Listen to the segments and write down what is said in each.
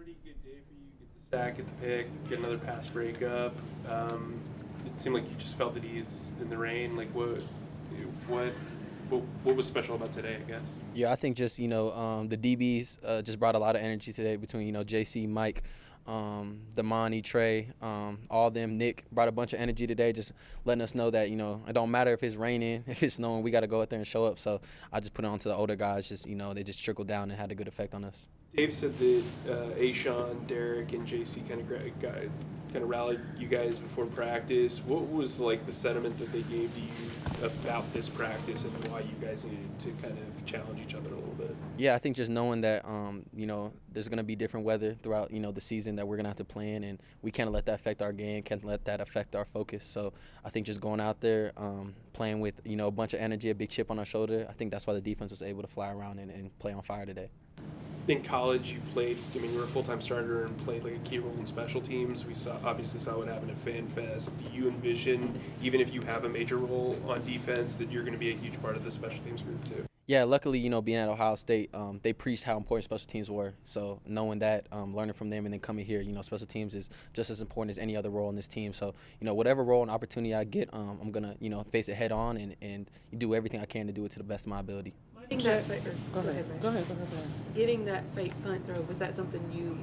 pretty good day for you. Get the sack, get the pick, get another pass breakup. It seemed like you just felt at ease in the rain. Like what, what was special about today? I guess. Yeah, I think just the DBs just brought a lot of energy today between JC, Mike, Damani, Trey, all of them. Nick brought a bunch of energy today, just letting us know that it don't matter if it's raining, if it's snowing, we got to go out there and show up. So I just put it on to the older guys. Just they just trickled down and had a good effect on us. Dave said that Ashawn, Derek, and JC kind of rallied you guys before practice. What was like the sentiment that they gave to you about this practice and why you guys needed to kind of challenge each other a little bit? Yeah, I think just knowing that there's going to be different weather throughout the season that we're going to have to plan, and we can't let that affect our game, can't let that affect our focus. So I think just going out there, playing with a bunch of energy, a big chip on our shoulder. I think that's why the defense was able to fly around and play on fire today. In college, you played. I mean, you were a full-time starter and played like a key role in special teams. We obviously saw what happened at FanFest. Do you envision, even if you have a major role on defense, that you're going to be a huge part of the special teams group too? Yeah, luckily, being at Ohio State, they preached how important special teams were. So knowing that, learning from them, and then coming here, special teams is just as important as any other role in this team. So whatever role and opportunity I get, I'm gonna face it head on and do everything I can to do it to the best of my ability. Go ahead. Getting that fake punt throw, was that something you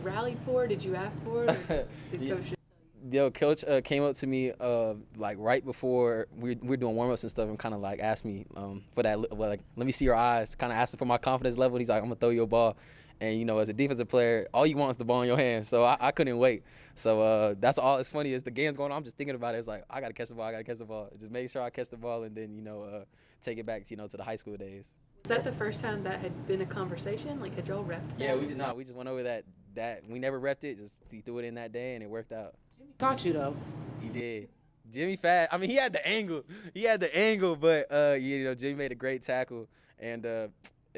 rallied for? Did you ask for it? Or did Coach Coach came up to me right before we're doing warm-ups and stuff and kind of asked me for that, let me see your eyes, kind of asking for my confidence level. He's like, I'm going to throw you a ball. And, as a defensive player, all you want is the ball in your hand. So I couldn't wait. So that's all. It's funny is the game's going on. I'm just thinking about it. It's like, I got to catch the ball. Just make sure I catch the ball and then, take it back, to the high school days. Was that the first time that had been a conversation? Like, had y'all repped that? Yeah, we just went over that. We never repped it. Just he threw it in that day, and it worked out. Got you, though. He did. Jimmy fast. I mean, he had the angle, but Jimmy made a great tackle. And it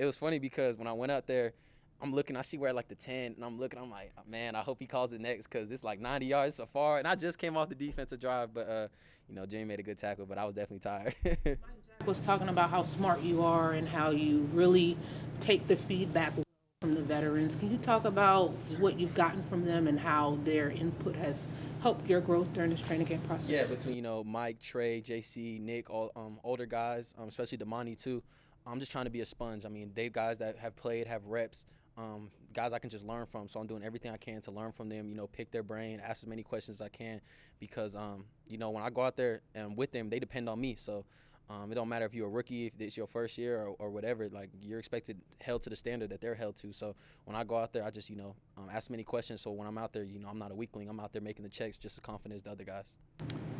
was funny because when I went out there, I'm looking, I see we're at the 10, and I'm looking, I'm like, man, I hope he calls it next because it's 90 yards so far. And I just came off the defensive drive, but, Jimmy made a good tackle, but I was definitely tired. Jack was talking about how smart you are and how you really take the feedback from the veterans. Can you talk about what you've gotten from them and how their input has helped your growth during this training camp process? Yeah, between, Mike, Trey, JC, Nick, all older guys, especially Damani too. I'm just trying to be a sponge. I mean, they guys that have played, have reps, guys I can just learn from. So I'm doing everything I can to learn from them, pick their brain, ask as many questions as I can because, when I go out there and with them, they depend on me. So it don't matter if you're a rookie, if it's your first year or whatever, you're expected held to the standard that they're held to. So when I go out there, I just, ask many questions. So when I'm out there, I'm not a weakling. I'm out there making the checks just as confident as the other guys.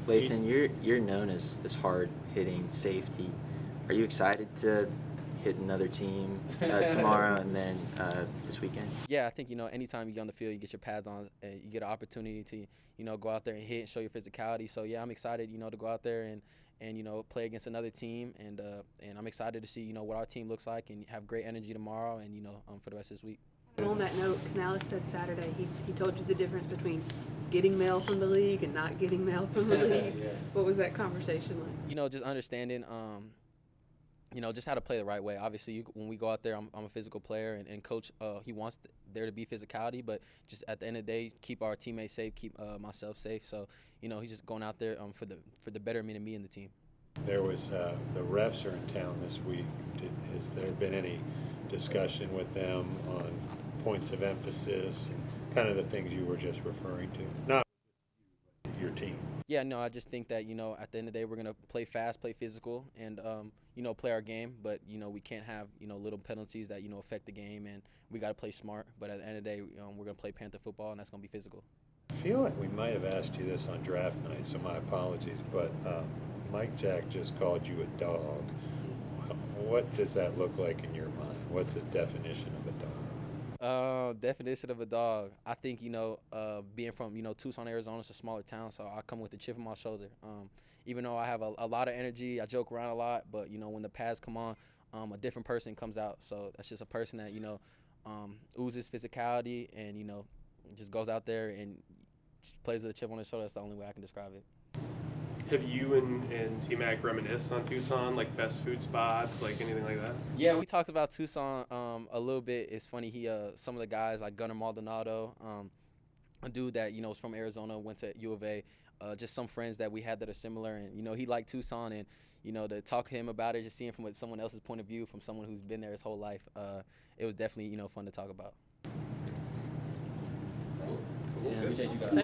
Lathan, you're known as hard-hitting safety. Are you excited to hit another team tomorrow and then this weekend? Yeah, I think, anytime you get on the field, you get your pads on, and you get an opportunity to, go out there and hit and show your physicality. So, yeah, I'm excited, to go out there and play against another team. And I'm excited to see, what our team looks like and have great energy tomorrow and, for the rest of this week. And on that note, Canales said Saturday he told you the difference between getting mail from the league and not getting mail from the league. Yeah. What was that conversation like? Just understanding just how to play the right way. Obviously, when we go out there, I'm a physical player, and Coach, he wants there to be physicality, but just at the end of the day, keep our teammates safe, keep myself safe. So, he's just going out there for the betterment of me and the team. There was the refs are in town this week. Has there been any discussion with them on points of emphasis and kind of the things you were just referring to? Not your team. Yeah, no, I just think that, at the end of the day, we're going to play fast, play physical, and, play our game. But, we can't have, little penalties that, affect the game, and we got to play smart. But at the end of the day, we're going to play Panther football, and that's going to be physical. I feel like we might have asked you this on draft night, so my apologies. But Mike Jack just called you a dog. What does that look like in your mind? What's the definition of a dog? Definition of a dog. I think, being from, Tucson, Arizona, it's a smaller town, so I come with a chip on my shoulder. Even though I have a lot of energy, I joke around a lot, but, when the pads come on, a different person comes out. So that's just a person that, oozes physicality and, just goes out there and just plays with a chip on his shoulder. That's the only way I can describe it. Have you and T-Mac reminisced on Tucson, like best food spots, like anything like that? Yeah, we talked about Tucson a little bit. It's funny, some of the guys like Gunnar Maldonado, a dude that was from Arizona, went to U of A, just some friends that we had that are similar, and he liked Tucson, and to talk to him about it, just seeing from someone else's point of view, from someone who's been there his whole life, it was definitely fun to talk about. Cool. Yeah, appreciate you guys.